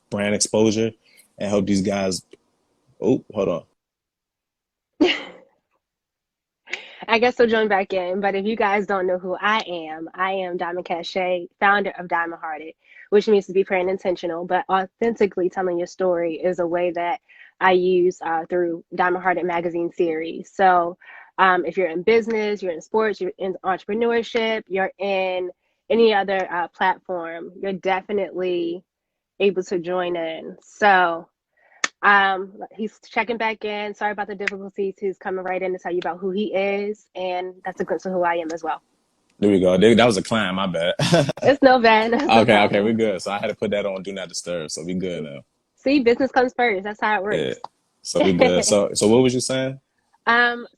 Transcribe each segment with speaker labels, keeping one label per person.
Speaker 1: brand exposure and help these guys. Oh, hold on.
Speaker 2: I guess we'll join back in. But if you guys don't know who I am Diamond Cachet, founder of Diamond Hearted, which means to be prayer and intentional, but authentically telling your story is a way that I use through Diamond Hearted magazine series. So if you're in business, you're in sports, you're in entrepreneurship, you're in any other platform, you're definitely able to join in. So he's checking back in. Sorry about the difficulties. He's coming right in to tell you about who he is, and that's a glimpse of who I am as well.
Speaker 1: There we go. That was a climb. My bad.
Speaker 2: It's no bad. That's no
Speaker 1: Okay, we're
Speaker 2: problem.
Speaker 1: good. So I had to put that on Do Not Disturb. So we good now.
Speaker 2: See, business comes first. That's how it
Speaker 1: Yeah.
Speaker 2: works.
Speaker 1: So we good. So what was you saying?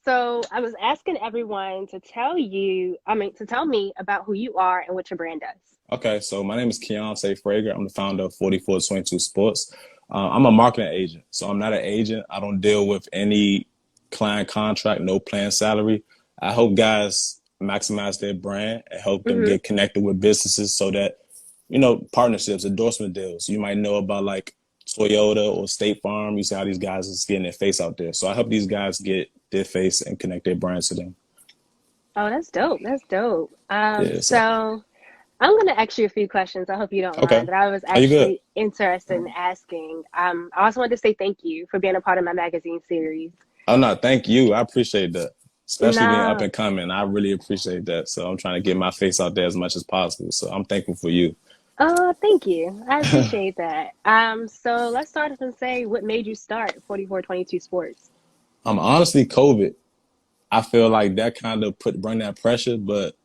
Speaker 2: So I was asking everyone to tell me about who you are and what your brand does.
Speaker 1: Okay, so my name is Keyonte Frager. I'm the founder of 4422 Sports. I'm a marketing agent, so I'm not an agent. I don't deal with any client contract, no planned salary. I help guys maximize their brand and help them
Speaker 2: Hmm.
Speaker 1: get connected with businesses so that, partnerships, endorsement deals. You might know about like Toyota or State Farm. You see how these guys is getting their face out there. So I help these guys get their face and connect their brand to them.
Speaker 2: Oh, that's dope. That's dope.
Speaker 1: Yeah, so
Speaker 2: So I'm gonna ask you a few questions. I hope you don't mind,
Speaker 1: okay.
Speaker 2: but I was
Speaker 1: Are you good?
Speaker 2: actually interested in asking. I also wanted to say thank you for being a part of my magazine series.
Speaker 1: Oh no, thank you. I appreciate that. Especially being up
Speaker 2: No,
Speaker 1: and coming. I really appreciate that. So I'm trying to get my face out there as much as possible. So I'm thankful for you.
Speaker 2: oh, thank you. I appreciate that. So let's start off and say what made you start 4422 Sports.
Speaker 1: Honestly COVID. I feel like that kind of bring that pressure, but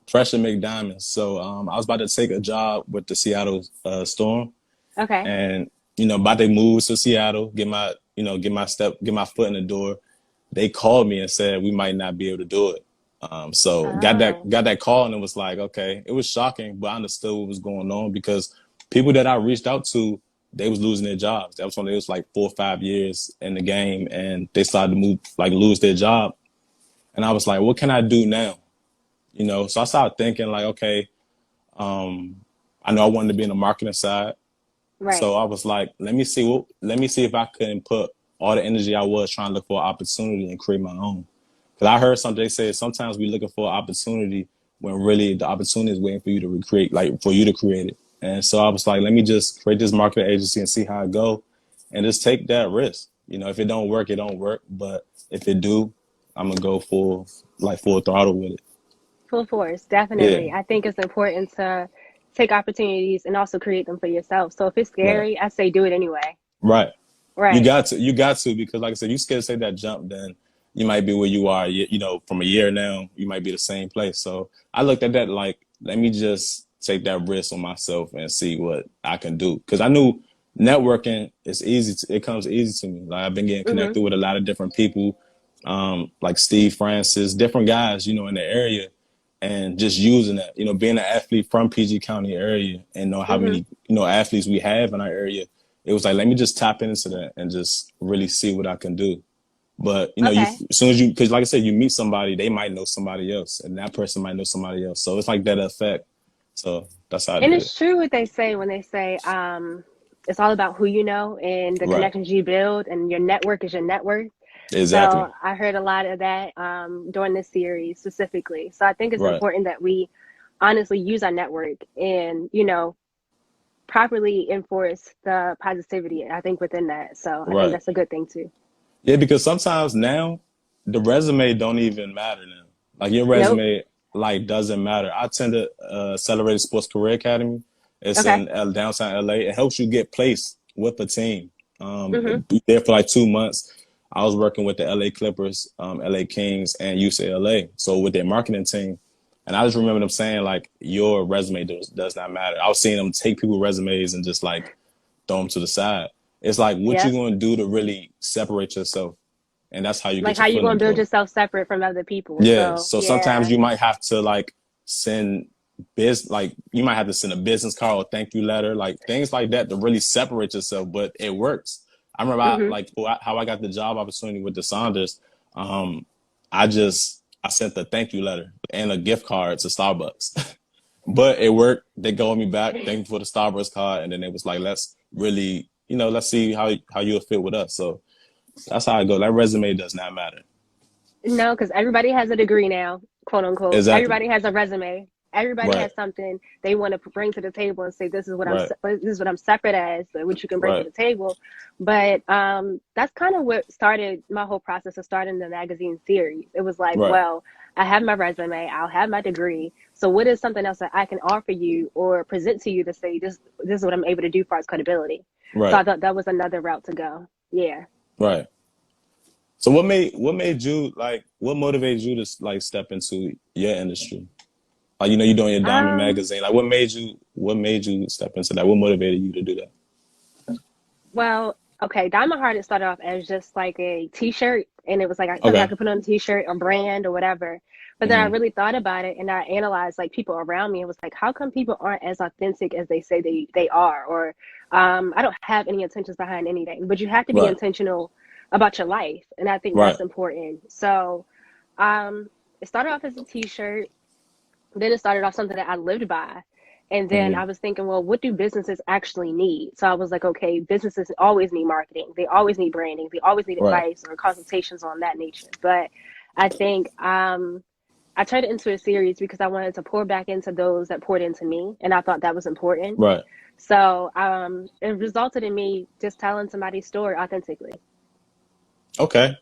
Speaker 1: pressure make diamonds. So I was about to take a job with the Seattle Storm
Speaker 2: Okay.
Speaker 1: and about to move to Seattle, get my foot in the door. They called me and said we might not be able to do it. So
Speaker 2: Oh,
Speaker 1: got that call and it was like, okay, it was shocking, but I understood what was going on because people that I reached out to, they was losing their jobs. That was when it was like 4 or 5 years in the game and they started to lose their job. And I was like, what can I do now? So I started thinking like, okay, I know I wanted to be in the marketing side. So
Speaker 2: right.
Speaker 1: I was like, let me see if I couldn't put all the energy I was trying to look for an opportunity and create my own. Because I heard something say sometimes we looking for an opportunity when really the opportunity is waiting for you to recreate, like for you to create it. And so I was like, let me just create this marketing agency and see how it go, and just take that risk. If it don't work, it don't work. But if it do, I'm gonna go full throttle with it.
Speaker 2: Full force,
Speaker 1: Yeah,
Speaker 2: definitely. I think it's important to take opportunities and also create them for yourself. So if it's
Speaker 1: right,
Speaker 2: scary, I say do it anyway.
Speaker 1: right.
Speaker 2: Right.
Speaker 1: You got to, because like I said, you scared to take that jump, then you might be where you are. From a year now, you might be the same place. So I looked at that like, let me just take that risk on myself and see what I can do. Because I knew networking is easy. It comes easy to me. Like I've been getting
Speaker 2: Hmm.
Speaker 1: connected with a lot of different people, like Steve Francis, different guys, in the area, and just using that. Being an athlete from PG County area and know how
Speaker 2: Hmm.
Speaker 1: many athletes we have in our area, it was like, let me just tap into that and just really see what I can do. But
Speaker 2: Okay.
Speaker 1: as soon as because like I said, you meet somebody, they might know somebody else, and that person might know somebody else. So it's like that effect. So that's how I
Speaker 2: And
Speaker 1: did it.
Speaker 2: it's true what they say when they say it's all about who you know and the
Speaker 1: Right.
Speaker 2: connections you build, and your network is your net worth. So
Speaker 1: Exactly.
Speaker 2: I heard a lot of that during this series specifically. So I think it's
Speaker 1: Right.
Speaker 2: important that we honestly use our network and, properly enforce the positivity, I think, within that. So I think
Speaker 1: Right.
Speaker 2: that's a good thing too.
Speaker 1: Yeah, because sometimes now the resume don't even matter now. Like your
Speaker 2: Nope.
Speaker 1: resume like doesn't matter. I attended Accelerated Sports Career Academy. It's
Speaker 2: Okay.
Speaker 1: in downtown LA. It helps you get placed with a team.
Speaker 2: Hmm.
Speaker 1: Be there for like 2 months. I was working with the LA Clippers, LA Kings, and UCLA. So with their marketing team, and I just remember them saying like, your resume does not matter. I was seeing them take people's resumes and just like throw them to the side. It's like what you
Speaker 2: Yep.
Speaker 1: going to do to really separate yourself, and that's how you
Speaker 2: Like
Speaker 1: get
Speaker 2: how
Speaker 1: your
Speaker 2: you
Speaker 1: foot in
Speaker 2: gonna
Speaker 1: the
Speaker 2: build
Speaker 1: door.
Speaker 2: yourself separate from other people.
Speaker 1: Yeah.
Speaker 2: So
Speaker 1: So sometimes
Speaker 2: yeah.
Speaker 1: you might have to like send like you might have to send a business card or thank you letter, like things like that to really separate yourself. But it works. I remember
Speaker 2: Hmm.
Speaker 1: how I got the job opportunity with the Saunders. Um, I sent the thank you letter and a gift card to Starbucks. But it worked. They called me back, thank you for the Starbucks card, and then it was like, really, let's see how you'll fit with us. So that's how I go. That resume does not matter.
Speaker 2: No, because everybody has a degree now, quote unquote.
Speaker 1: Exactly.
Speaker 2: Everybody has a resume. Everybody
Speaker 1: Right.
Speaker 2: has something they want to bring to the table and say, "This is what
Speaker 1: Right.
Speaker 2: this is what I'm separate as, what you can bring to
Speaker 1: Right.
Speaker 2: the table." But that's kind of what started my whole process of starting the magazine series. It was like,
Speaker 1: Right.
Speaker 2: well, I have my resume, I'll have my degree. So, what is something else that I can offer you or present to you to say this is what I'm able to do for its credibility? So,
Speaker 1: Right.
Speaker 2: I thought that was another route to go. Yeah.
Speaker 1: Right. So what made you like what motivated you to like step into your industry? Like you're doing your Diamond
Speaker 2: Um.
Speaker 1: magazine. Like what made you step into that? What motivated you to do that?
Speaker 2: Well, okay, Diamond Heart, it started off as just like a t-shirt, and it was like something I
Speaker 1: Okay.
Speaker 2: could put on a t-shirt or brand or whatever. But then I
Speaker 1: Hmm.
Speaker 2: really thought about it and I analyzed like people around me and was like, how come people aren't as authentic as they say they are? Or I don't have any intentions behind anything, but you have to be
Speaker 1: Right.
Speaker 2: intentional about your life. And I think
Speaker 1: Right.
Speaker 2: that's important. So um, it started off as a t-shirt. Then it started off something that I lived by. And then
Speaker 1: Hmm.
Speaker 2: I was thinking, well, what do businesses actually need? So I was like, okay, businesses always need marketing. They always need branding. They always need
Speaker 1: Right.
Speaker 2: advice or consultations on that nature. But I think I turned it into a series because I wanted to pour back into those that poured into me. And I thought that was important.
Speaker 1: Right.
Speaker 2: So it resulted in me just telling somebody's story authentically.
Speaker 1: Okay.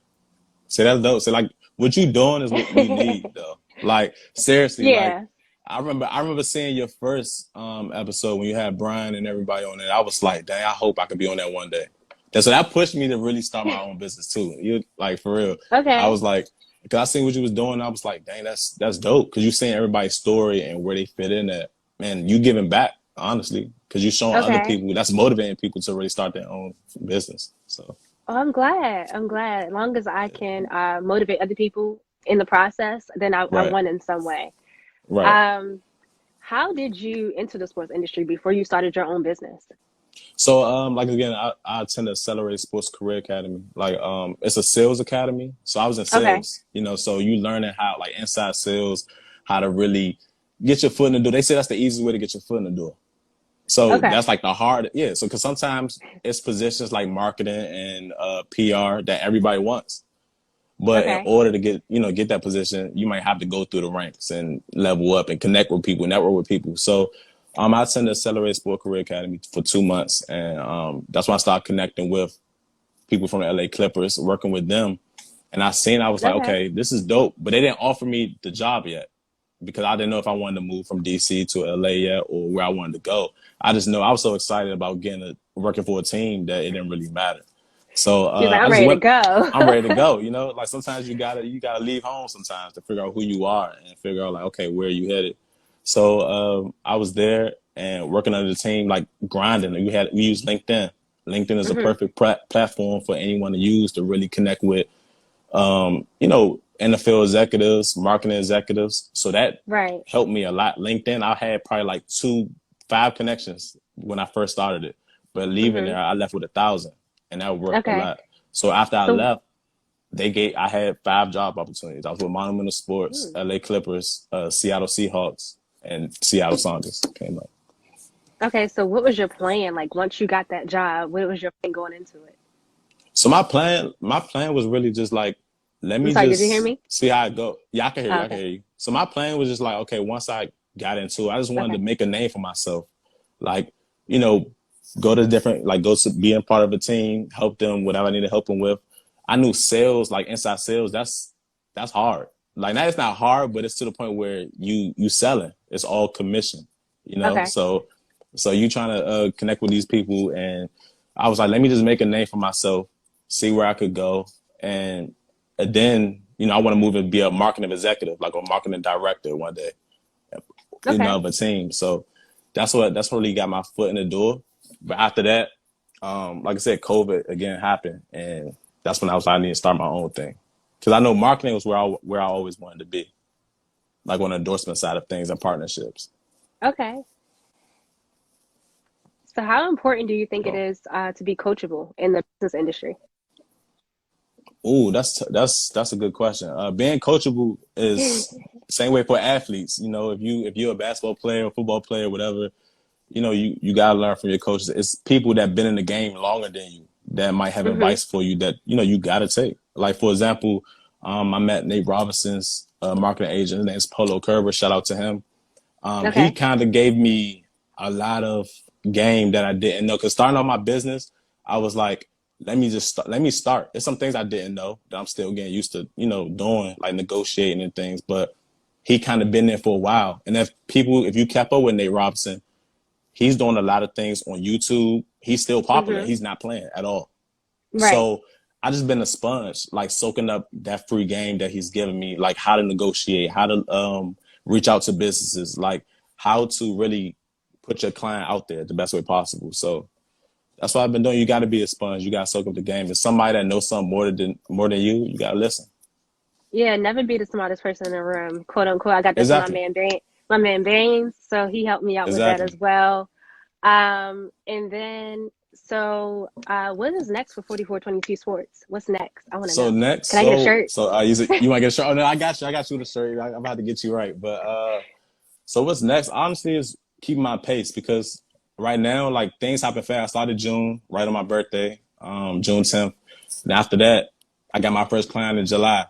Speaker 1: See that's dope. So like what you doing is what we need though. Like seriously, like
Speaker 2: Yeah.
Speaker 1: I remember seeing your first episode when you had Brian and everybody on it. I was like, dang, I hope I could be on that one day. And so that pushed me to really start my own business too. You like for real. I
Speaker 2: Okay.
Speaker 1: was like, because I seen what you was doing, I was like, dang, that's dope. Because you seeing everybody's story and where they fit in at. Man, you giving back, honestly. Because you showing other
Speaker 2: Okay.
Speaker 1: people, that's motivating people to really start their own business. So
Speaker 2: Oh, I'm glad. I'm glad. As long as I can motivate other people in the process, then I
Speaker 1: right,
Speaker 2: won in some way.
Speaker 1: right.
Speaker 2: Um, how did you enter the sports industry before you started your own business?
Speaker 1: So, like again, I attended Accelerated Sports Career Academy. Like, it's a sales academy. So I was in
Speaker 2: Okay.
Speaker 1: sales, so you learning how like inside sales, how to really get your foot in the door. They say that's the easiest way to get your foot in the door. So
Speaker 2: Okay.
Speaker 1: that's like the hard, yeah. So because sometimes it's positions like marketing and PR that everybody wants. But in
Speaker 2: Okay.
Speaker 1: order to get that position, you might have to go through the ranks and level up and connect with people, network with people. So I attended Accelerated Sport Career Academy for 2 months, and that's when I started connecting with people from the LA Clippers, working with them. And I was like,
Speaker 2: Okay.
Speaker 1: okay, this is dope. But they didn't offer me the job yet because I didn't know if I wanted to move from DC to LA yet or where I wanted to go. I just know I was so excited about working for a team that it didn't really matter. So
Speaker 2: You're like,
Speaker 1: I
Speaker 2: I'm
Speaker 1: just
Speaker 2: ready to
Speaker 1: went.
Speaker 2: go.
Speaker 1: I'm ready to go. Like sometimes you gotta leave home sometimes to figure out who you are and figure out like okay where you headed. So I was there and working under the team like grinding. We used LinkedIn. LinkedIn is a
Speaker 2: Hmm.
Speaker 1: perfect platform for anyone to use to really connect with NFL executives, marketing executives. So that
Speaker 2: Right.
Speaker 1: helped me a lot. LinkedIn, I had probably like 5 connections when I first started it, but leaving
Speaker 2: Hmm.
Speaker 1: there, I left with 1,000, and that worked a
Speaker 2: Okay.
Speaker 1: lot. So after I
Speaker 2: So,
Speaker 1: left, I had 5 job opportunities. I was with Monumental Sports,
Speaker 2: hmm.
Speaker 1: LA Clippers, Seattle Seahawks, and Seattle Sounders came up.
Speaker 2: Okay. So, what was your plan? Like, once you got that job, what was your plan going into it?
Speaker 1: So my plan was really just like, let
Speaker 2: I'm
Speaker 1: me
Speaker 2: sorry. Did you hear
Speaker 1: just
Speaker 2: me?
Speaker 1: see how it go. Yeah, I can hear you.
Speaker 2: Oh,
Speaker 1: I can
Speaker 2: okay.
Speaker 1: hear you. So my plan was just like, okay, once I got into it, I just wanted to
Speaker 2: Okay.
Speaker 1: make a name for myself. Like, you know, go to being part of a team, help them whatever I need to help them with. I knew sales, like inside sales, that's hard. Like now it's not hard, but it's to the point where you selling. It's all commission,
Speaker 2: Okay.
Speaker 1: So you trying to connect with these people, and I was like, let me just make a name for myself, see where I could go, and then I want to move and be a marketing executive, like a marketing director one day,
Speaker 2: Okay.
Speaker 1: of a team. So that's what really got my foot in the door. But after that, like I said, COVID again happened, and that's when I was like, I need to start my own thing because I know marketing was where I always wanted to be, like on the endorsement side of things and partnerships.
Speaker 2: Okay. So, how important do you think it
Speaker 1: So,
Speaker 2: is to be coachable in the business industry?
Speaker 1: ooh, that's a good question. Being coachable is same way for athletes. If you're a basketball player, or football player, whatever, you gotta learn from your coaches. It's people that been in the game longer than you that might have
Speaker 2: Mm-hmm.
Speaker 1: advice for you that you gotta take. Like for example, I met Nate Robinson's marketing agent. His name's Polo Kerber. Shout out to him. He
Speaker 2: Okay.
Speaker 1: kind of gave me a lot of game that I didn't know. Cause starting on my business, I was like, let me start. There's some things I didn't know that I'm still getting used to, doing like negotiating and things. But he kind of been there for a while. And if you kept up with Nate Robinson, he's doing a lot of things on YouTube. He's still popular.
Speaker 2: Mm-hmm.
Speaker 1: He's not playing at all.
Speaker 2: Right.
Speaker 1: So I just been a sponge, like soaking up that free game that he's giving me, like how to negotiate, how to reach out to businesses, like how to really put your client out there the best way possible. So that's what I've been doing. You got to be a sponge. You got to soak up the game. If somebody that knows something more than you, you got to listen.
Speaker 2: Yeah, never be the smartest person in the room, quote unquote. I got that from
Speaker 1: Exactly.
Speaker 2: My man Baines, so he helped me out with that as
Speaker 1: Exactly.
Speaker 2: well. And then what is next for 4422 Sports? What's next? I want to
Speaker 1: So
Speaker 2: know.
Speaker 1: next,
Speaker 2: Can I get a shirt?
Speaker 1: you might get a shirt. Oh no, I got you. I got you with a shirt. I'm about to get you right. But so what's next? Honestly, is keeping my pace because right now, like things happen fast. I started June, right on my birthday, June 10th. And after that, I got my first client in July.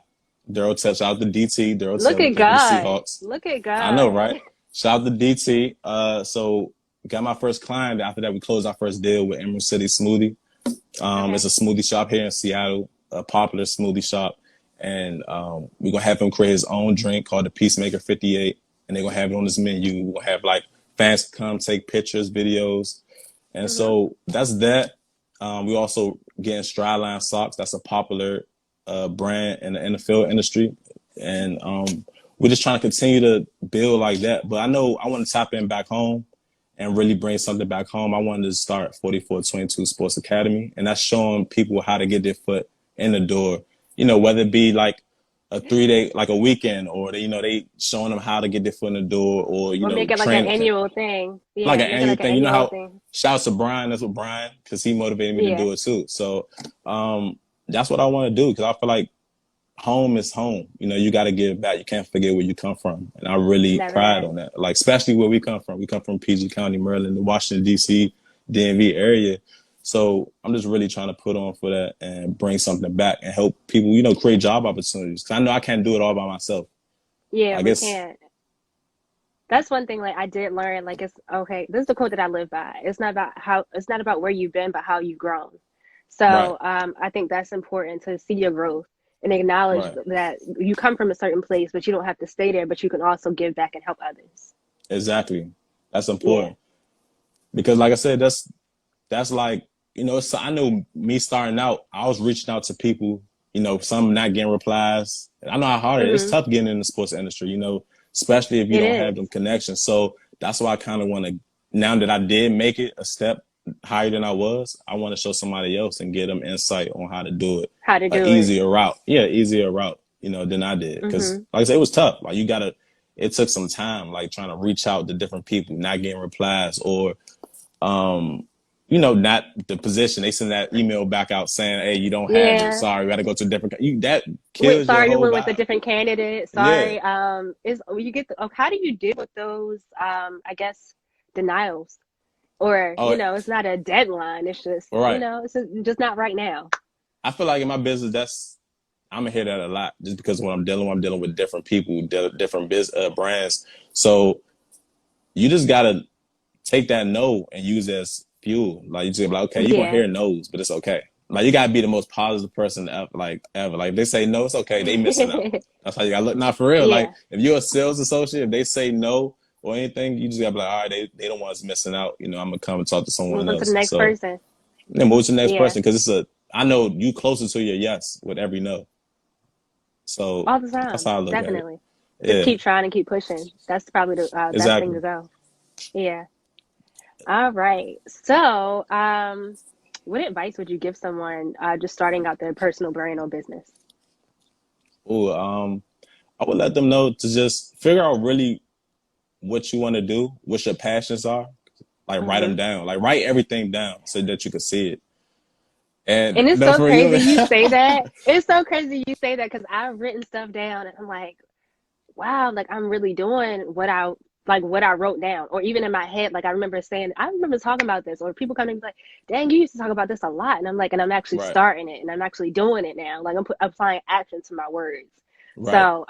Speaker 1: Daryl Tell, shout out to DT. Daryl
Speaker 2: Look
Speaker 1: Tell, we
Speaker 2: at
Speaker 1: play for the
Speaker 2: God.
Speaker 1: Seahawks.
Speaker 2: Look at
Speaker 1: I know,
Speaker 2: God.
Speaker 1: right? Shout out to DT. So got my first client. After that, we closed our first deal with Emerald City Smoothie.
Speaker 2: Okay.
Speaker 1: It's a smoothie shop here in Seattle, a popular smoothie shop. And we're going to have him create his own drink called the Peacemaker 58. And they're going to have it on this menu. We're going to have like fans come take pictures, videos. And
Speaker 2: Mm-hmm.
Speaker 1: so that's that. We also getting Strideline socks. That's a popular brand in the NFL industry. And we're just trying to continue to build like that. But I know I want to tap in back home and really bring something back home. I wanted to start 4422 Sports Academy, and that's showing people how to get their foot in the door. Whether it be like a 3 day, like a weekend, or they showing them how to get their foot in the door, or
Speaker 2: Or make it like an
Speaker 1: train
Speaker 2: annual thing.
Speaker 1: like
Speaker 2: Yeah,
Speaker 1: an
Speaker 2: make it
Speaker 1: annual
Speaker 2: like an
Speaker 1: thing. You know
Speaker 2: annual
Speaker 1: how
Speaker 2: thing.
Speaker 1: shouts to Brian, that's what Brian, because he motivated me to
Speaker 2: Yeah,
Speaker 1: do it too. So that's what I want to do because I feel like home is home. You got to give back. You can't forget where you come from. And I really pride
Speaker 2: never.
Speaker 1: on that. Like, especially where we come from. We come from PG County, Maryland, the Washington, D.C., DMV area. So I'm just really trying to put on for that and bring something back and help people, create job opportunities. Because I know I can't do it all by myself.
Speaker 2: Yeah,
Speaker 1: I
Speaker 2: we
Speaker 1: guess,
Speaker 2: can't. That's one thing like I did learn, like it's okay, this is the quote that I live by. It's not about where you've been, but how you've grown.
Speaker 1: right,
Speaker 2: So I think that's important to see your growth and acknowledge
Speaker 1: right.
Speaker 2: that you come from a certain place, but you don't have to stay there, but you can also give back and help others.
Speaker 1: Exactly. That's
Speaker 2: Yeah.
Speaker 1: important. Because like I said, that's like, so I know me starting out, I was reaching out to people, some not getting replies. I know how hard it is. It's
Speaker 2: Hmm.
Speaker 1: tough getting in the sports industry, especially if you
Speaker 2: It
Speaker 1: don't have
Speaker 2: is.
Speaker 1: them connections. So that's why I kind of want to, now that I did make it a step higher than I was, I want to show somebody else and get them insight on how to do it.
Speaker 2: How to
Speaker 1: An
Speaker 2: do it.
Speaker 1: easier route. Yeah, easier route, than I did. Cause
Speaker 2: Hmm.
Speaker 1: like I said, it was tough. Like it took some time, like trying to reach out to different people, not getting replies or, um, not the position. They send that email back out saying, "Hey, you don't have it.
Speaker 2: Yeah.
Speaker 1: Sorry, we got to go to a different." That
Speaker 2: Wait,
Speaker 1: kills your
Speaker 2: sorry, you
Speaker 1: whole
Speaker 2: went with a
Speaker 1: vibe.
Speaker 2: different candidate.
Speaker 1: Yeah,
Speaker 2: Sorry. Is you get how do you deal with those I guess denials? Or,
Speaker 1: oh,
Speaker 2: it's not a deadline. It's just,
Speaker 1: all right.
Speaker 2: just not right now.
Speaker 1: I feel like in my business, I'm gonna hear that a lot, just because when I'm dealing with different people, different brands. So you just gotta take that no and use it as fuel. Like you just be like, okay, you're gonna
Speaker 2: Yeah.
Speaker 1: hear no's, but it's okay. Like you gotta be the most positive person ever. Like if they say no, it's okay. They missing out. That's how you gotta look. Not for real. Like
Speaker 2: Yeah.
Speaker 1: if you're a sales associate, if they say no or anything, you just gotta be like, all right, they don't want us missing out. I'm gonna come and talk to someone
Speaker 2: Move on to the
Speaker 1: else.
Speaker 2: next
Speaker 1: So
Speaker 2: person.
Speaker 1: then move to the next
Speaker 2: Yeah.
Speaker 1: person because I know you closer to your yes with every no. So
Speaker 2: All the
Speaker 1: that's
Speaker 2: time.
Speaker 1: how I look at it.
Speaker 2: Definitely. Just
Speaker 1: Yeah,
Speaker 2: keep trying and keep pushing. That's probably the best thing to
Speaker 1: exactly.
Speaker 2: go. Yeah. All right. So, what advice would you give someone just starting out their personal brand or business?
Speaker 1: Ooh, I would let them know to just figure out really what you want to do, what your passions are. Like write them
Speaker 2: Hmm.
Speaker 1: down. Like write everything down so that you can see it. And
Speaker 2: And it's
Speaker 1: no,
Speaker 2: so
Speaker 1: for you,
Speaker 2: crazy you say that. It's so crazy you say that because I've written stuff down and I'm like, wow, like I'm really doing what I like what I wrote down, or even in my head, like I remember talking about this, or people come to me like, dang, you used to talk about this a lot. And I'm like, and I'm actually
Speaker 1: Right.
Speaker 2: starting it, and I'm actually doing it now. Like I'm applying action to my words.
Speaker 1: Right.
Speaker 2: So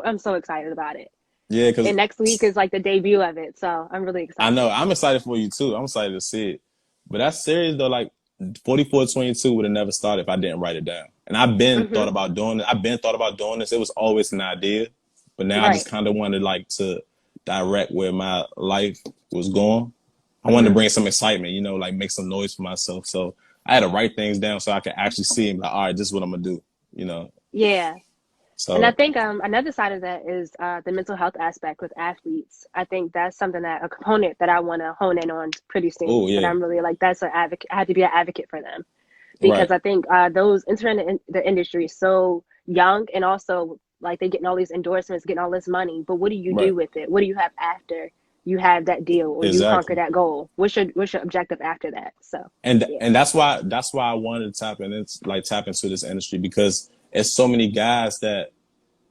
Speaker 2: I'm so excited about it.
Speaker 1: Yeah,
Speaker 2: And
Speaker 1: because
Speaker 2: next week is like the debut of it. So I'm really
Speaker 1: I know
Speaker 2: excited.
Speaker 1: I'm excited for you too. I'm excited to see it. But that's serious though. Like 4422 would have never started if I didn't write it down. And I've been thought
Speaker 2: Hmm.
Speaker 1: about doing it. I've been thought about doing this. It was always an idea, but now I just
Speaker 2: Right.
Speaker 1: kind of wanted like to direct where my life was going. I wanted to
Speaker 2: Hmm.
Speaker 1: bring some excitement, you know, like make some noise for myself. So I had to write things down so I could actually see and be like, all right, this is what I'm gonna do, you know.
Speaker 2: Yeah. And I
Speaker 1: So
Speaker 2: think another side of that is the mental health aspect with athletes. I think that's something a component that I want to hone in on pretty
Speaker 1: oh
Speaker 2: soon. That
Speaker 1: yeah,
Speaker 2: I'm really like, that's an advocate. I have to be an advocate for them,
Speaker 1: right,
Speaker 2: because I think those entering the industry so young, and also like they getting all these endorsements, getting all this money. But what do you
Speaker 1: right,
Speaker 2: do with it? What do you have after you have that deal, or you conquer
Speaker 1: exactly.
Speaker 2: that goal? What's your objective after that? So yeah.
Speaker 1: And that's why I wanted to tap into this industry because it's so many guys that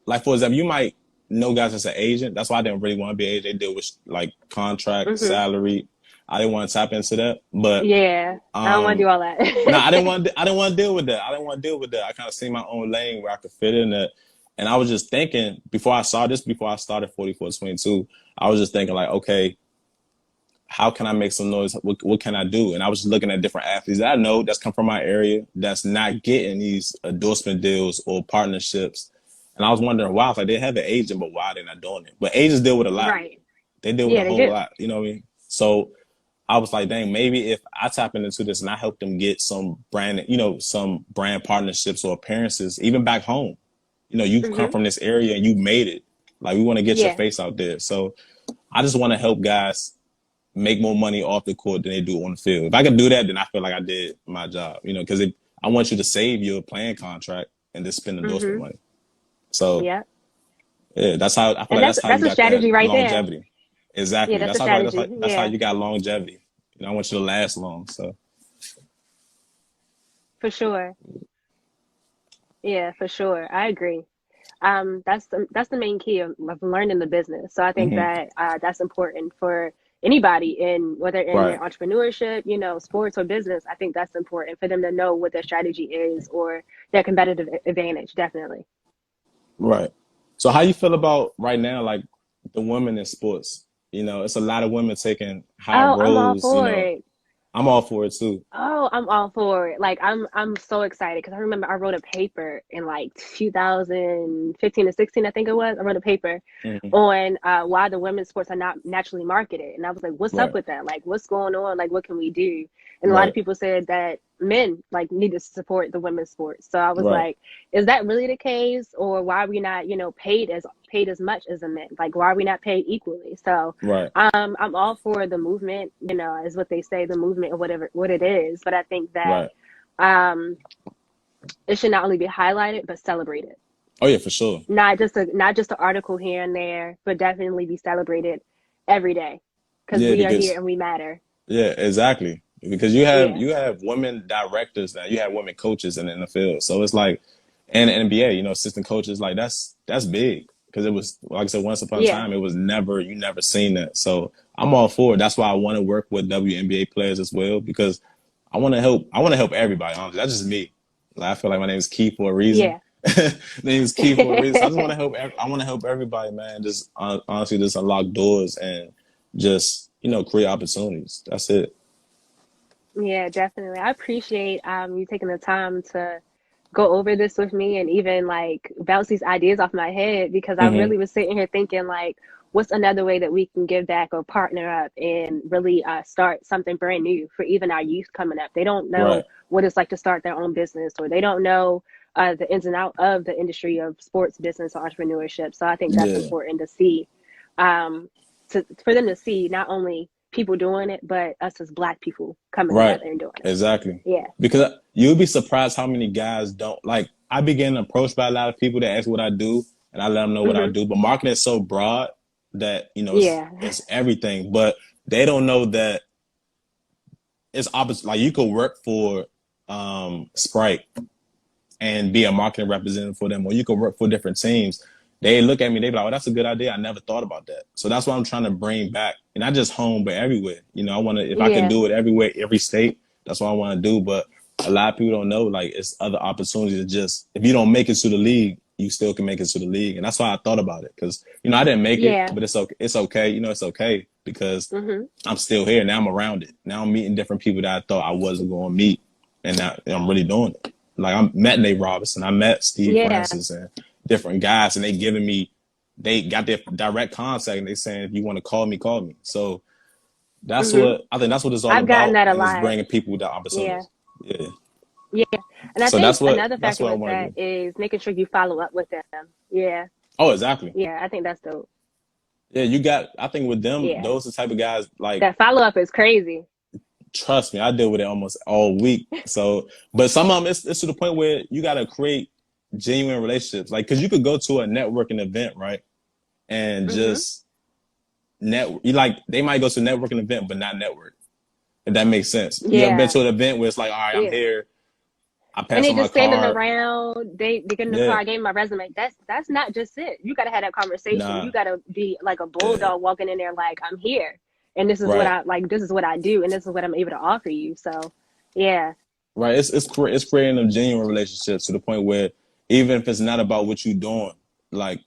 Speaker 1: like for example you might know guys that's an agent. That's why I didn't really want to be an agent. They deal with like contract,
Speaker 2: Hmm.
Speaker 1: salary. I didn't want to tap into that, but
Speaker 2: Yeah. I don't want to
Speaker 1: um
Speaker 2: do all
Speaker 1: no,
Speaker 2: that.
Speaker 1: I didn't want to deal with that. I didn't want to deal with that. I kind of see my own lane where I could fit in it. And I was just thinking before I started 4422, I was just thinking like, okay, how can I make some noise? What can I do? And I was just looking at different athletes that I know that's come from my area that's not getting these endorsement deals or partnerships. And I was wondering why. I was like, they have an agent, but why they're not doing it? But agents deal with a lot.
Speaker 2: Right.
Speaker 1: They deal with a
Speaker 2: Yeah, they
Speaker 1: whole
Speaker 2: do.
Speaker 1: lot. You know what I mean? So I was like, dang, maybe if I tap into this and I help them get some brand, some brand partnerships or appearances, even back home. You know, you've come
Speaker 2: Hmm.
Speaker 1: from this area and you made it. Like we want to get your
Speaker 2: Yeah.
Speaker 1: face out there. So I just want to help guys make more money off the court than they do on the field. If I can do that, then I feel like I did my job. You know, because I want you to save your playing contract and just spend endorsement
Speaker 2: Hmm.
Speaker 1: money. So
Speaker 2: Yeah.
Speaker 1: yeah, that's how I feel
Speaker 2: And
Speaker 1: like
Speaker 2: that's
Speaker 1: that's how you
Speaker 2: that's a
Speaker 1: got that
Speaker 2: strategy right there.
Speaker 1: longevity.
Speaker 2: Yeah,
Speaker 1: Exactly.
Speaker 2: that's a
Speaker 1: That's how I feel like
Speaker 2: strategy.
Speaker 1: that's how
Speaker 2: Yeah,
Speaker 1: you got longevity. You know, I want you to last long. So
Speaker 2: for sure. Yeah, for sure. I agree. That's the main key of learning the business. So I think
Speaker 1: mhm.
Speaker 2: that that's important for anybody, in whether in their
Speaker 1: Right,
Speaker 2: entrepreneurship, sports or business. I think that's important for them to know what their strategy is, or their competitive advantage. Definitely.
Speaker 1: right. So how you feel about right now, like the women in sports? You know, it's a lot of women taking high
Speaker 2: Oh, I'm all
Speaker 1: roles. You
Speaker 2: for
Speaker 1: know,
Speaker 2: it.
Speaker 1: I'm all for it too.
Speaker 2: Oh, I'm all for it. Like I'm so excited because I remember I wrote a paper in like 2015 or 16, I think it was. I wrote a paper
Speaker 1: Mhm.
Speaker 2: on why the women's sports are not naturally marketed. And I was like, what's up
Speaker 1: Right,
Speaker 2: with that? Like, what's going on? Like, what can we do? And a lot of
Speaker 1: right,
Speaker 2: people said that men like need to support the women's sports. So I was
Speaker 1: right,
Speaker 2: like, is that really the case? Or why are we not, paid as much as the men? Like, why are we not paid equally? So
Speaker 1: right,
Speaker 2: I'm all for the movement, is what they say, the movement or whatever what it is. But I think that
Speaker 1: right.
Speaker 2: um, it should not only be highlighted but celebrated.
Speaker 1: Oh yeah, for sure.
Speaker 2: Not just an article here and there, but definitely be celebrated every day, because
Speaker 1: Yeah,
Speaker 2: we are here
Speaker 1: because
Speaker 2: and we matter.
Speaker 1: yeah, exactly. Because you have
Speaker 2: Yeah,
Speaker 1: you have women directors now, you have women coaches in the NFL. So it's like, and the NBA, assistant coaches, like that's big. Because it was like I said, once upon a
Speaker 2: yeah,
Speaker 1: time, it was never you never seen that. So I'm all for it. That's why I want to work with WNBA players as well because I want to help everybody. Honestly, that's just me. Like, I feel like my name is Key for a reason.
Speaker 2: yeah.
Speaker 1: Name is Key for a reason. So I just want to help. I want to help everybody, man. Just honestly, just unlock doors and just create opportunities. That's it.
Speaker 2: Yeah, definitely. I appreciate you taking the time to go over this with me, and even like bounce these ideas off my head, because I
Speaker 1: Hmm.
Speaker 2: really was sitting here thinking like, what's another way that we can give back or partner up and really start something brand new for even our youth coming up. They don't
Speaker 1: Right.
Speaker 2: know what it's like to start their own business, or they don't know the ins and out of the industry of sports business or entrepreneurship. So I think that's
Speaker 1: Yeah.
Speaker 2: important to see, um, for them to see not only people doing it, but us as Black people coming
Speaker 1: Right.
Speaker 2: together and doing it.
Speaker 1: Exactly.
Speaker 2: Yeah.
Speaker 1: Because you'll be surprised how many guys don't like. I be getting approached by a lot of people that ask what I do, and I let them know what I
Speaker 2: Hmm.
Speaker 1: do. But marketing is so broad that
Speaker 2: Yeah.
Speaker 1: it's everything. But they don't know that it's opposite. Like you could work for Sprite and be a marketing representative for them, or you could work for different teams they look at me, they be like, "Oh, that's a good idea. I never thought about that." So that's what I'm trying to bring back, and not just home, but everywhere. You know, I want to, if I can
Speaker 2: Yeah.
Speaker 1: do it everywhere, every state, that's what I want to do. But a lot of people don't know, like, it's other opportunities. Just if you don't make it to the league, you still can make it to the league, and that's why I thought about it, because you know I didn't make it,
Speaker 2: Yeah.
Speaker 1: but it's okay. It's okay. You know, it's okay because
Speaker 2: Hmm.
Speaker 1: I'm still here now. I'm around it now. I'm meeting different people that I thought I wasn't going to meet, and now I'm really doing it. Like I met Nate Robinson, I met Steve
Speaker 2: Yeah.
Speaker 1: Francis, and different guys, and they got their direct contact, and they saying, if you want to call me, call me. So that's
Speaker 2: Hmm.
Speaker 1: what I think, that's what it's all
Speaker 2: I've gotten
Speaker 1: about,
Speaker 2: that a
Speaker 1: and it's
Speaker 2: lot.
Speaker 1: bringing people the
Speaker 2: Yeah.
Speaker 1: opportunities. Yeah.
Speaker 2: Yeah. And I
Speaker 1: So
Speaker 2: think another
Speaker 1: that's
Speaker 2: factor
Speaker 1: what I
Speaker 2: with
Speaker 1: want to
Speaker 2: that
Speaker 1: do.
Speaker 2: is making sure you follow up with them. Yeah.
Speaker 1: Oh, exactly.
Speaker 2: Yeah. I think that's dope.
Speaker 1: Yeah, you got. I think with them,
Speaker 2: Yeah.
Speaker 1: those are the type of guys. Like,
Speaker 2: That follow up is crazy.
Speaker 1: trust me, I deal with it almost all week. So, but some of them, it's to the point where you got to create genuine relationships. Like, because you could go to a networking event, right, and
Speaker 2: Hmm.
Speaker 1: just you like, they might go to a networking event but not network. If that makes sense. You ever been
Speaker 2: Yeah.
Speaker 1: to an event where it's like, all right, I'm
Speaker 2: Yeah.
Speaker 1: here, I
Speaker 2: And
Speaker 1: pass
Speaker 2: they
Speaker 1: on my
Speaker 2: just standing
Speaker 1: card.
Speaker 2: around. They get in the car.
Speaker 1: Yeah,
Speaker 2: I gave my resume. That's not just it. You got to have that conversation. You
Speaker 1: nah,
Speaker 2: got to be like a
Speaker 1: yeah,
Speaker 2: bulldog walking in there, like I'm here, and this is what
Speaker 1: right,
Speaker 2: I like. This is what I do, and this is what I'm able to offer you. So, yeah.
Speaker 1: right. It's creating them genuine relationships to the point where even if it's not about what you're doing, like,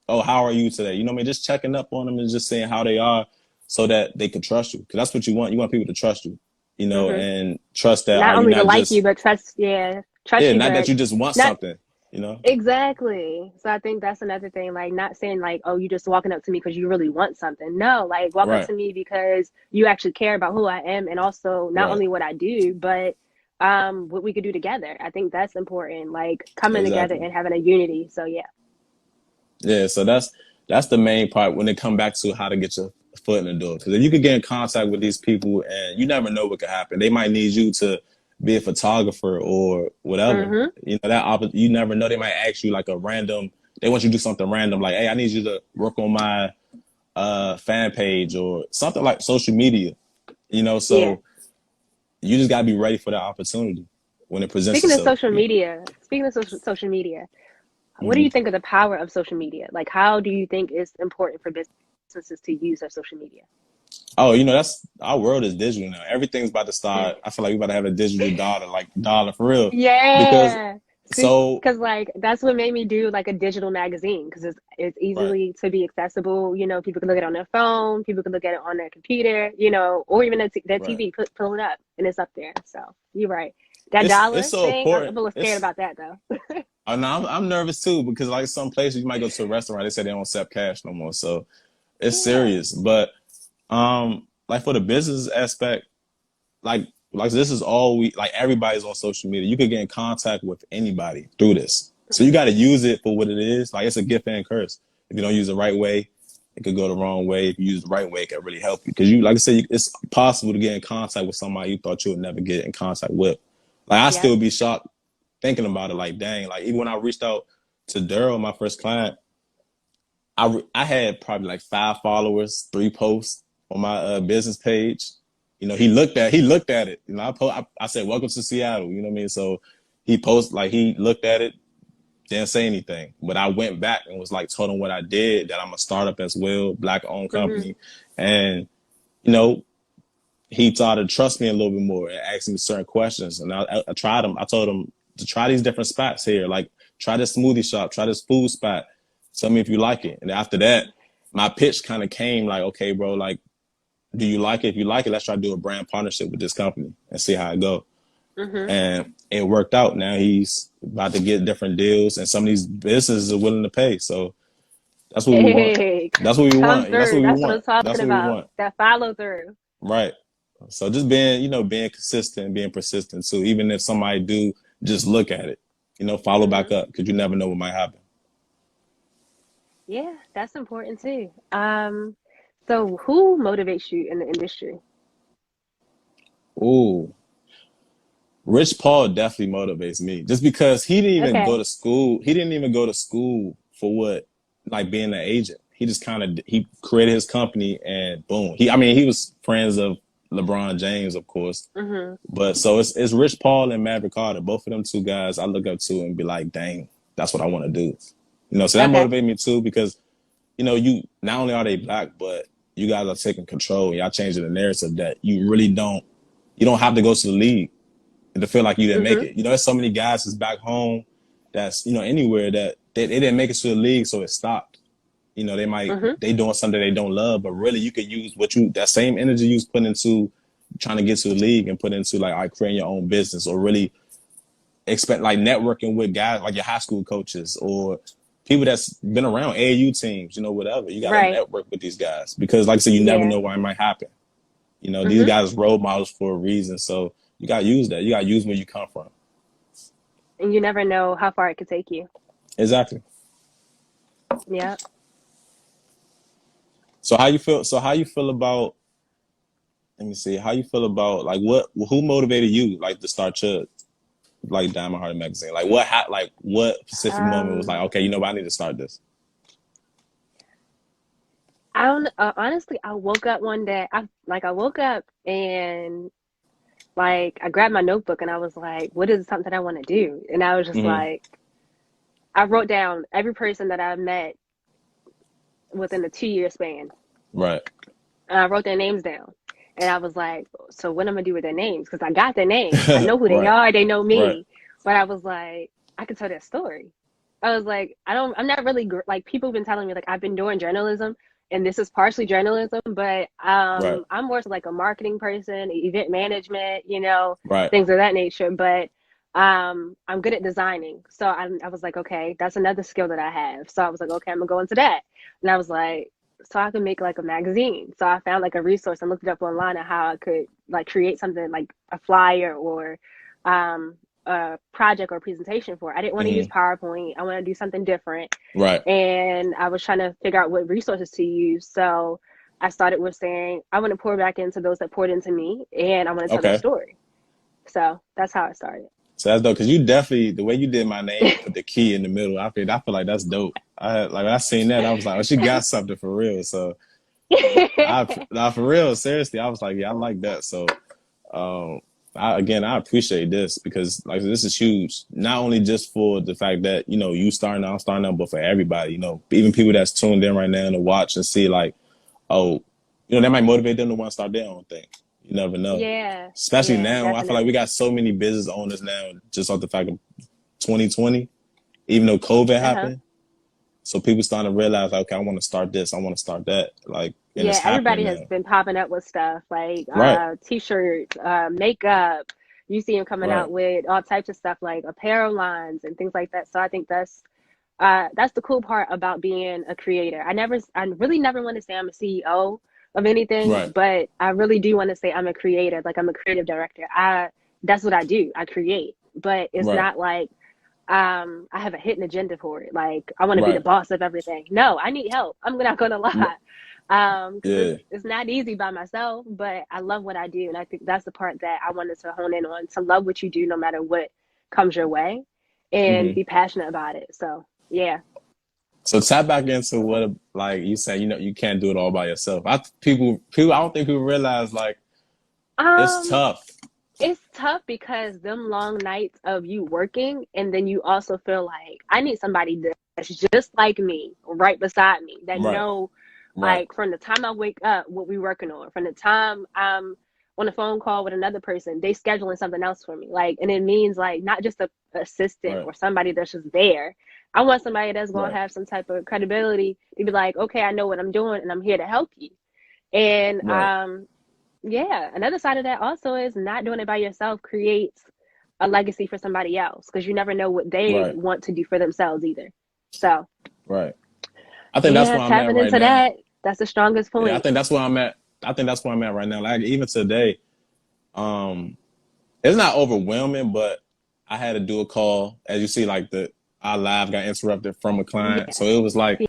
Speaker 1: oh, how are you today? You know what I mean? Just checking up on them and just saying how they are, so that they can trust you. Because that's what you want. You want people to trust you, you know,
Speaker 2: Hmm.
Speaker 1: and trust that,
Speaker 2: Not
Speaker 1: are you
Speaker 2: only to
Speaker 1: not
Speaker 2: like you,
Speaker 1: just,
Speaker 2: but trust. Yeah, trust
Speaker 1: yeah,
Speaker 2: you,
Speaker 1: not that
Speaker 2: but
Speaker 1: you just want
Speaker 2: not
Speaker 1: something, you know?
Speaker 2: exactly. So I think that's another thing. Like not saying like, oh, you just walking up to me because you really want something. No, like walk up
Speaker 1: Right,
Speaker 2: to me because you actually care about who I am and also not
Speaker 1: right,
Speaker 2: only what I do, but what we could do together. I think that's important. Like coming together
Speaker 1: exactly.
Speaker 2: and having a unity. So yeah.
Speaker 1: Yeah, so that's the main part when they come back to how to get your foot in the door. Because if you could get in contact with these people, and you never know what could happen, they might need you to be a photographer or whatever.
Speaker 2: Mm-hmm.
Speaker 1: You know, you never know. They might ask you like a random. They want you to do something random, like, hey, I need you to work on my fan page or something, like social media. You know,
Speaker 2: Yeah.
Speaker 1: so you just gotta be ready for that opportunity when it presents
Speaker 2: Speaking of
Speaker 1: itself.
Speaker 2: social media, speaking of social media, what do
Speaker 1: Mm-hmm.
Speaker 2: you think of the power of social media? Like, how do you think it's important for businesses to use their social media?
Speaker 1: Oh, you know, that's, our world is digital now. Everything's about to
Speaker 2: Mm.
Speaker 1: start. I feel like we about to have a digital dollar, like dollar for real. Because
Speaker 2: Yeah. See,
Speaker 1: so
Speaker 2: because like that's what made me do like a digital magazine because it's
Speaker 1: right.
Speaker 2: easily to be accessible. You know, people can look at it on their phone, people can look at it on their computer. You know, or even their
Speaker 1: Right.
Speaker 2: TV, pull it up and it's up there. So you're right. That
Speaker 1: It's
Speaker 2: dollar
Speaker 1: so
Speaker 2: thing, I'm
Speaker 1: important.
Speaker 2: a little scared
Speaker 1: It's
Speaker 2: about that though.
Speaker 1: no, I'm nervous too, because like some places you might go to a restaurant, they say they don't accept cash no more. So it's
Speaker 2: Yeah.
Speaker 1: serious. But like for the business aspect, like this is all we, like, everybody's on social media. You could get in contact with anybody through this. So you
Speaker 2: Hmm.
Speaker 1: got to use it for what it is. Like, it's a gift and curse. If you don't use it the right way, it could go the wrong way. If you use it the right way, it can really help you. Because you, like I said, it's possible to get in contact with somebody you thought you would never get in contact with. Like, I
Speaker 2: Yep.
Speaker 1: still be shocked thinking about it. Like, dang, like even when I reached out to Daryl, my first client, I had probably like 5 followers, 3 posts on my business page. You know, he looked at it. You know, I said, "Welcome to Seattle." You know what I mean? So he posted, like, he looked at it, didn't say anything. But I went back and was like, told him what I did, that I'm a startup as well, black owned
Speaker 2: Hmm.
Speaker 1: company, and you know, he started to trust me a little bit more and asked me certain questions. And I tried him. I told him to try these different spots here, like try this smoothie shop, try this food spot. Tell me if you like it. And after that, my pitch kind of came like, okay, bro, like, do you like it? If you like it, let's try to do a brand partnership with this company and see how it go.
Speaker 2: Hmm.
Speaker 1: And it worked out. Now he's about to get different deals, and some of these businesses are willing to pay. So that's what we want.
Speaker 2: Hey,
Speaker 1: That's what we
Speaker 2: come
Speaker 1: want. That's
Speaker 2: through.
Speaker 1: what we
Speaker 2: That's what I'm
Speaker 1: want. That's
Speaker 2: talking
Speaker 1: what we
Speaker 2: about.
Speaker 1: want.
Speaker 2: That follow through.
Speaker 1: Right. So just being, being consistent, being persistent too. Even if somebody do just look at it, follow back
Speaker 2: Hmm.
Speaker 1: up, because you never know what might happen.
Speaker 2: Yeah, that's important too. So who motivates you in the industry?
Speaker 1: Ooh, Rich Paul definitely motivates me, just because he didn't even go
Speaker 2: Okay.
Speaker 1: to school. He didn't even go to school for what, like being an agent. He just kind of, he created his company and boom. I mean, he was friends of LeBron James, of course.
Speaker 2: Hmm.
Speaker 1: But so it's Rich Paul and Maverick Carter. Both of them two guys I look up to and be like, dang, that's what I want to do. So that
Speaker 2: Okay.
Speaker 1: motivated me too because, you not only are they black, but you guys are taking control. Y'all changing the narrative that you don't have to go to the league and to feel like you didn't make
Speaker 2: Mm-hmm.
Speaker 1: it. There's so many guys that's back home that's, anywhere that they didn't make it to the league, so it stopped.
Speaker 2: Mm-hmm.
Speaker 1: They doing something they don't love, but really you could use that same energy you was putting into trying to get to the league and put into like creating your own business or really expect like networking with guys like your high school coaches or people that's been around AAU teams, whatever. You got to
Speaker 2: Right.
Speaker 1: network with these guys because, like I said, you never
Speaker 2: Yeah.
Speaker 1: know what might happen. These
Speaker 2: Mm-hmm.
Speaker 1: guys are role models for a reason. So you got to use that. You got to use where you come from.
Speaker 2: And you never know how far it could take you.
Speaker 1: Exactly.
Speaker 2: Yeah.
Speaker 1: So how you feel? So how you feel about? Let me see. How you feel about like what? Who motivated you like to start your like Diamond Heart magazine? Like what specific moment was like,
Speaker 2: Um,
Speaker 1: okay, I need to start this.
Speaker 2: I don't honestly, I woke up one day. I woke up and like I grabbed my notebook and I was like, what is something I want to do? And I was just
Speaker 1: Hmm.
Speaker 2: like, I wrote down every person that I met within a 2 year span.
Speaker 1: Right.
Speaker 2: And I wrote their names down. And I was like, so what am I gonna do with their names? Because I got their names. I know who they
Speaker 1: Right.
Speaker 2: are, they know
Speaker 1: Right.
Speaker 2: me. But I was like, I could tell their story. I was like, I'm not really like people have been telling me like I've been doing journalism and this is partially journalism, but
Speaker 1: Right.
Speaker 2: I'm more so like a marketing person, event management,
Speaker 1: Right.
Speaker 2: things of that nature. But I'm good at designing. So I was like, okay, that's another skill that I have. So I was like, okay, I'm gonna go into that. And I was like, so I could make like a magazine. So I found like a resource and looked it up online on how I could like create something like a flyer or um, a project or presentation for. I didn't want to use
Speaker 1: Hmm.
Speaker 2: PowerPoint. I want to do something different.
Speaker 1: Right.
Speaker 2: And I was trying to figure out what resources to use. So I started with saying, I want to pour back into those that poured into me and I want to tell their
Speaker 1: Okay.
Speaker 2: story. So that's how it started.
Speaker 1: So that's dope because you definitely the way you did my name and put the key in the middle. I feel like that's dope. I seen that I was like, oh, she got something for real. So for real, seriously, I was like, yeah, I like that. So um, I appreciate this because like this is huge. Not only just for the fact that you starting out, I'm starting out, but for everybody. Even people that's tuned in right now to watch and see like, oh, that might motivate them to want to start their own thing. You never know.
Speaker 2: Yeah,
Speaker 1: Especially
Speaker 2: yeah,
Speaker 1: now, I feel like we
Speaker 2: definitely.
Speaker 1: got so many business owners now just off the fact of 2020, even though COVID
Speaker 2: Uh-huh.
Speaker 1: happened. So people starting to realize, like, okay, I want to start this, I want to start that, like, and it's
Speaker 2: Yeah,
Speaker 1: happening
Speaker 2: everybody has
Speaker 1: now.
Speaker 2: been popping up with stuff like
Speaker 1: Right,
Speaker 2: t-shirts, makeup. You see them coming
Speaker 1: right,
Speaker 2: out with all types of stuff like apparel lines and things like that. So I think that's the cool part about being a creator. I really never want to say I'm a CEO of anything,
Speaker 1: right,
Speaker 2: but I really do want to say I'm a creator. Like I'm a creative director. That's what I do. I create, but it's
Speaker 1: right,
Speaker 2: not like I have a hidden agenda for it. Like I want to be the
Speaker 1: right,
Speaker 2: boss of everything. No, I need help. I'm not gonna lie. Because
Speaker 1: yeah,
Speaker 2: it's not easy by myself, but I love what I do, and I think that's the part that I wanted to hone in on, to love what you do no matter what comes your way and
Speaker 1: hmm.
Speaker 2: be passionate about it. So yeah.
Speaker 1: So tap back into what, like you said, you can't do it all by yourself. I don't think people realize like it's
Speaker 2: Um,
Speaker 1: tough.
Speaker 2: it's tough because them long nights of you working and then you also feel like I need somebody that's just like me, right beside me, that
Speaker 1: Right,
Speaker 2: know
Speaker 1: right,
Speaker 2: like from the time I wake up what we working on, from the time I'm on a phone call with another person, they scheduling something else for me. Like and it means like not just a assistant
Speaker 1: right,
Speaker 2: or somebody that's just there. I want somebody that's gonna
Speaker 1: right,
Speaker 2: have some type of credibility to be like, okay, I know what I'm doing and I'm here to help you. And
Speaker 1: right,
Speaker 2: yeah, another side of that also is not doing it by yourself creates a legacy for somebody else because you never know what they
Speaker 1: right,
Speaker 2: want to do for themselves either. So,
Speaker 1: right. I think that's
Speaker 2: yeah,
Speaker 1: where I'm at
Speaker 2: tapping
Speaker 1: right
Speaker 2: into
Speaker 1: now.
Speaker 2: that, that's the strongest
Speaker 1: Yeah, I
Speaker 2: point.
Speaker 1: think that's where I'm at. I think that's where I'm at right now. Like even today, um, it's not overwhelming, but I had to do a call. As you see, like our live got interrupted from a client, so
Speaker 2: Yeah,
Speaker 1: it was like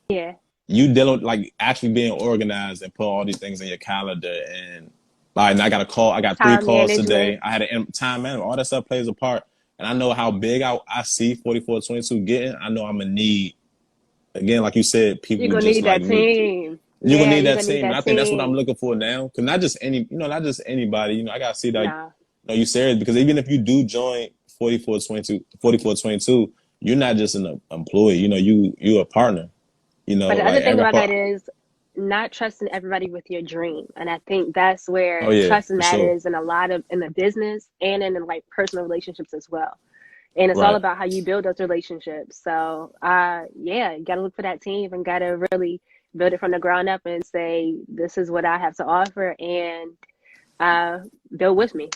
Speaker 2: yeah.
Speaker 1: you dealing with, like actually being organized and put all these things in your calendar. And like, and I got a call. I got three
Speaker 2: Time
Speaker 1: calls
Speaker 2: management.
Speaker 1: today. I had a time management. All that stuff plays a part. And I know how big I see 4422 getting. I know I'm gonna need again, like you said,
Speaker 2: You're
Speaker 1: people
Speaker 2: gonna
Speaker 1: just
Speaker 2: need
Speaker 1: like
Speaker 2: that
Speaker 1: me.
Speaker 2: team.
Speaker 1: You're gonna
Speaker 2: Yeah,
Speaker 1: need
Speaker 2: you're
Speaker 1: that
Speaker 2: gonna need
Speaker 1: team, and
Speaker 2: that
Speaker 1: I think that's what I'm
Speaker 2: team.
Speaker 1: looking for now. Cause not just not just anybody. I gotta see that.
Speaker 2: Nah.
Speaker 1: You serious because even if you do join 4422, you're not just an employee. You know, you a partner. You know,
Speaker 2: But the
Speaker 1: like
Speaker 2: other thing
Speaker 1: every
Speaker 2: about that
Speaker 1: part.
Speaker 2: is not trusting everybody with your dream. And I think that's
Speaker 1: Oh
Speaker 2: where
Speaker 1: yeah,
Speaker 2: trust
Speaker 1: for sure.
Speaker 2: matters in a lot of in the business and in the like personal relationships as well. And it's all
Speaker 1: Right.
Speaker 2: about how you build those relationships. So yeah, you gotta look for that team and gotta really build it from the ground up and say, this is what I have to offer and uh build with me.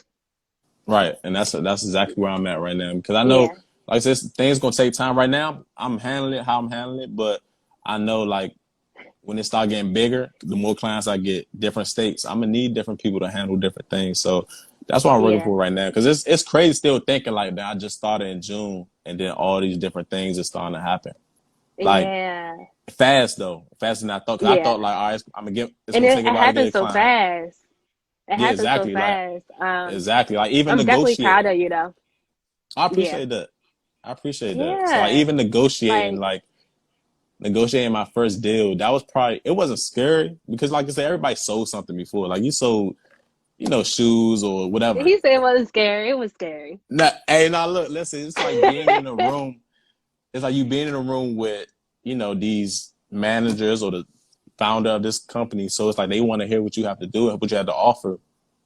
Speaker 1: Right, and that's exactly where I'm at right now because I know,
Speaker 2: Yeah,
Speaker 1: like I said, things gonna take time. Right now, I'm handling it how I'm handling it, but I know like when it start getting bigger, the more clients I get, different states, I'm gonna need different people to handle different things. So that's what I'm working
Speaker 2: yeah,
Speaker 1: for right now because it's crazy still thinking like that. I just started in June, and then all these different things are starting to happen. Like
Speaker 2: yeah,
Speaker 1: fast though, faster than I thought. Because I
Speaker 2: yeah.
Speaker 1: thought like, all right, I'm gonna get, it's
Speaker 2: And
Speaker 1: gonna
Speaker 2: it,
Speaker 1: take a
Speaker 2: it
Speaker 1: while to get
Speaker 2: happens
Speaker 1: a
Speaker 2: so
Speaker 1: client.
Speaker 2: fast. It
Speaker 1: Yeah,
Speaker 2: happens so
Speaker 1: exactly. Like
Speaker 2: fast.
Speaker 1: exactly. Like even
Speaker 2: I'm definitely proud
Speaker 1: negotiating.
Speaker 2: of you though.
Speaker 1: I
Speaker 2: Yeah.
Speaker 1: appreciate that. I appreciate that. So like
Speaker 2: Yeah.
Speaker 1: even negotiating,
Speaker 2: Like,
Speaker 1: like negotiating my first deal, that was probably it wasn't scary because like I said, everybody sold something before. Like you sold, you know, shoes or whatever.
Speaker 2: he said it wasn't scary. It was scary.
Speaker 1: Now, hey, now look, listen, it's like being in a room. It's like you being in a room with, you know, these managers or the founder of this company. So it's like they want to hear what you have to do and what you have to offer,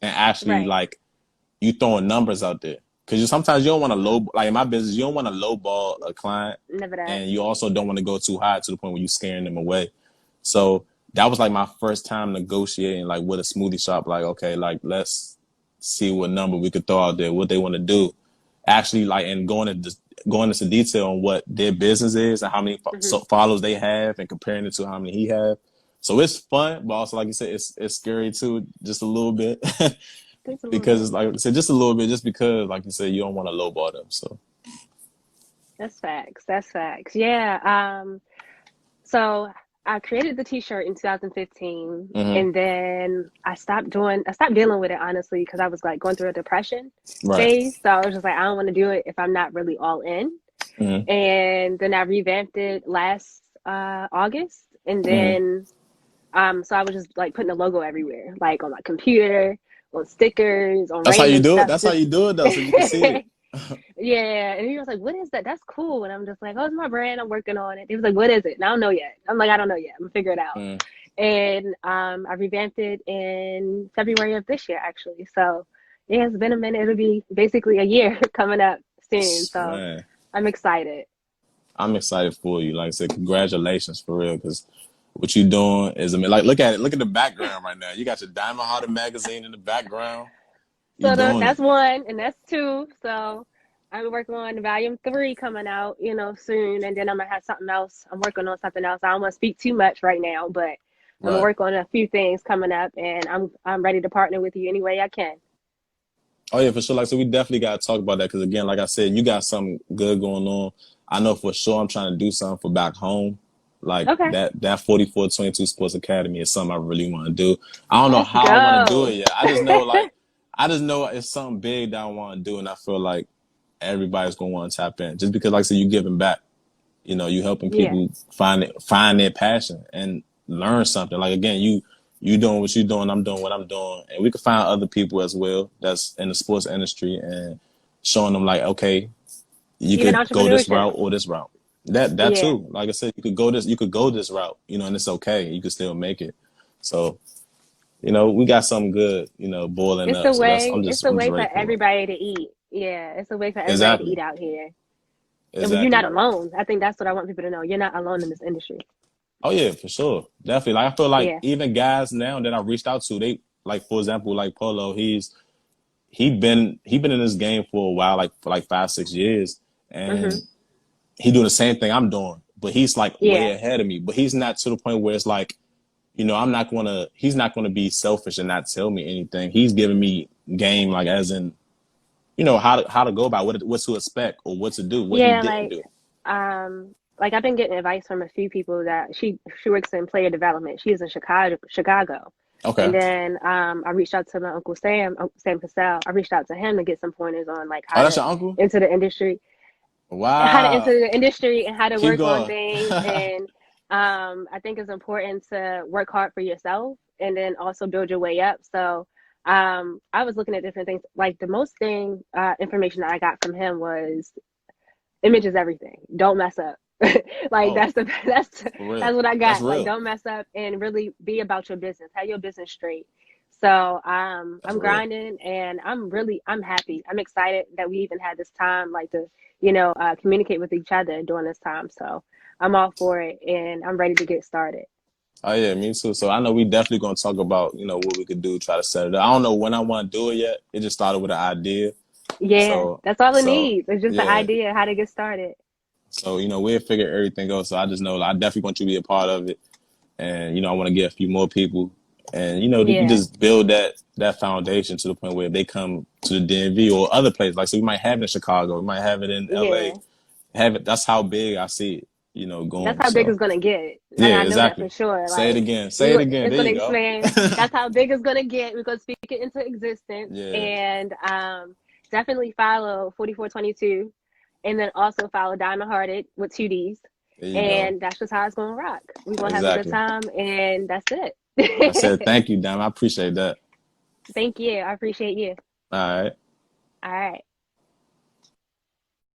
Speaker 1: and actually
Speaker 2: Right.
Speaker 1: like you throwing numbers out there. Because sometimes you don't want to low, like in my business, you don't want to lowball a client,
Speaker 2: Never that.
Speaker 1: and you also don't want to go too high to the point where you're scaring them away. So that was like my first time negotiating like with a smoothie shop. Like, okay, like let's see what number we could throw out there, what they want to do. Actually, like and going into detail on what their business is and how many
Speaker 2: Hmm.
Speaker 1: followers they have, and comparing it to how many he have. So it's fun, but also like you said, it's scary too, just a little bit.
Speaker 2: Just a little
Speaker 1: Because
Speaker 2: bit.
Speaker 1: it's like I said, just a little bit, just because, like you said, you don't want to lowball them. So,
Speaker 2: That's facts. That's facts. Yeah. So I created the t-shirt in 2015
Speaker 1: hmm
Speaker 2: and then I stopped dealing with it honestly because I was like going through a depression
Speaker 1: right.
Speaker 2: phase. So I was just like, I don't want to do it if I'm not really all in.
Speaker 1: hmm
Speaker 2: And then I revamped it last August. And
Speaker 1: hmm
Speaker 2: then so I was just like putting the logo everywhere, like on my computer, on stickers, on
Speaker 1: That's how you
Speaker 2: random
Speaker 1: do it.
Speaker 2: stuff.
Speaker 1: That's how
Speaker 2: Just
Speaker 1: you do it, though, so you can see it.
Speaker 2: yeah. And he was like, "What is that? That's cool." And I'm just like, "Oh, it's my brand. I'm working on it." He was like, "What is it?" And I don't know yet. I'm like, "I don't know yet. I'm gonna figure it out."
Speaker 1: Mm.
Speaker 2: And I revamped it in February of this year, actually. So yeah, it's been a minute. It'll be basically a year coming up soon. So
Speaker 1: Man,
Speaker 2: I'm excited.
Speaker 1: I'm excited for you. Like I said, congratulations for real, because what you doing is, I mean, like look at it. Look at the background right now. You got your Diamond Hearted magazine in the background. You
Speaker 2: So
Speaker 1: doing
Speaker 2: that's
Speaker 1: it.
Speaker 2: one, and that's two. So I'm working on volume 3 coming out, soon, and then I'm gonna have something else. I'm working on something else. I don't want to speak too much right now, but I'm gonna
Speaker 1: Right.
Speaker 2: work on a few things coming up, and I'm ready to partner with you any way I can.
Speaker 1: Oh yeah, for sure. Like so, we definitely got to talk about that because again, like I said, you got something good going on. I know for sure. I'm trying to do something for back home. Like
Speaker 2: Okay,
Speaker 1: that 4422 Sports Academy is something I really want to do. I don't know
Speaker 2: let's
Speaker 1: how I want to do
Speaker 2: go.
Speaker 1: it yet. I just know it's something big that I want to do, and I feel like everybody's gonna want to tap in. Just because, like I said, you giving back. You know, you helping
Speaker 2: Yeah,
Speaker 1: people find their passion and learn something. Like again, you doing what you doing, I'm doing what I'm doing, and we can find other people as well that's in the sports industry and showing them like, okay, you
Speaker 2: even
Speaker 1: could go this
Speaker 2: entrepreneurship.
Speaker 1: route or this route. That
Speaker 2: Yeah,
Speaker 1: too. Like I said, you could go this route, you know, and it's okay. You can still make it. So, you know, we got something good, you know, boiling
Speaker 2: it's
Speaker 1: up.
Speaker 2: a
Speaker 1: So that's
Speaker 2: way. It's a
Speaker 1: I'm just
Speaker 2: way for
Speaker 1: ready for it.
Speaker 2: everybody to eat. Yeah, it's a way for everybody to eat
Speaker 1: Exactly.
Speaker 2: out here. And you're not
Speaker 1: Exactly.
Speaker 2: alone. I think that's what I want people to know. You're not alone in this industry.
Speaker 1: Oh yeah, for sure. Definitely. Like I feel like
Speaker 2: Yeah.
Speaker 1: even guys now that I reached out to, they like for example, like Polo, he been in this game for a while, like for like 5, 6 years,
Speaker 2: Hmm.
Speaker 1: and he doing the same thing I'm doing, but he's like way
Speaker 2: Yeah.
Speaker 1: ahead of me. But he's not to the point where it's like, you know, he's not gonna be selfish and not tell me anything. He's giving me game, like as in, you know, how to go about what to expect or what to do, what he
Speaker 2: Yeah,
Speaker 1: didn't do.
Speaker 2: like I've been getting advice from a few people that she works in player development. She's in Chicago. And
Speaker 1: Okay.
Speaker 2: then I reached out to my uncle Sam, Uncle Sam Cassell. I reached out to him to get some pointers on like
Speaker 1: Oh,
Speaker 2: how
Speaker 1: that's
Speaker 2: to
Speaker 1: your uncle?
Speaker 2: enter the industry,
Speaker 1: Wow.
Speaker 2: and how to
Speaker 1: Keep
Speaker 2: work on
Speaker 1: going.
Speaker 2: things. And I think it's important to work hard for yourself and then also build your way up. So I was looking at different things. Like the most thing information that I got from him was image is everything. Don't mess up. Like
Speaker 1: Oh,
Speaker 2: that's
Speaker 1: for real.
Speaker 2: that's what I
Speaker 1: That's
Speaker 2: got. Like,
Speaker 1: real.
Speaker 2: don't mess up and really be about your business. Have your business straight. So
Speaker 1: That's
Speaker 2: I'm
Speaker 1: real.
Speaker 2: grinding, and I'm happy. I'm excited that we even had this time, like, to communicate with each other during this time. So I'm all for it, and I'm ready to get started.
Speaker 1: Oh yeah, me too. So I know we definitely gonna talk about, what we could do, try to set it up. I don't know when I want to do it yet. It just started with an idea.
Speaker 2: Yeah,
Speaker 1: So
Speaker 2: that's all it
Speaker 1: so
Speaker 2: needs. It's just the
Speaker 1: yeah.
Speaker 2: idea how to get started.
Speaker 1: So, we'll figure everything out. So I just know, like, I definitely want you to be a part of it. And, I want to get a few more people. And, you
Speaker 2: Yeah,
Speaker 1: just build that foundation to the point where if they come to the DMV or other places, like, so we might have it in Chicago, we might have it in LA,
Speaker 2: yeah.
Speaker 1: have it. That's how big I see it,
Speaker 2: That's
Speaker 1: going.
Speaker 2: how big
Speaker 1: So
Speaker 2: it's gonna get. Like,
Speaker 1: yeah,
Speaker 2: I know that for
Speaker 1: exactly.
Speaker 2: sure.
Speaker 1: Say it
Speaker 2: Like,
Speaker 1: again. Say it again.
Speaker 2: it's
Speaker 1: There
Speaker 2: gonna
Speaker 1: you go.
Speaker 2: expand. That's how big it's gonna get. We're gonna speak it into existence,
Speaker 1: Yeah,
Speaker 2: and definitely follow 4422, and then also follow Diamond Hearted with two D's,
Speaker 1: there you go.
Speaker 2: and that's just how it's gonna rock. We're gonna have a good
Speaker 1: Exactly.
Speaker 2: time, and that's
Speaker 1: I said
Speaker 2: it.
Speaker 1: thank you, Dam. I appreciate that.
Speaker 2: Thank you. I appreciate you.
Speaker 1: All right.
Speaker 2: All right.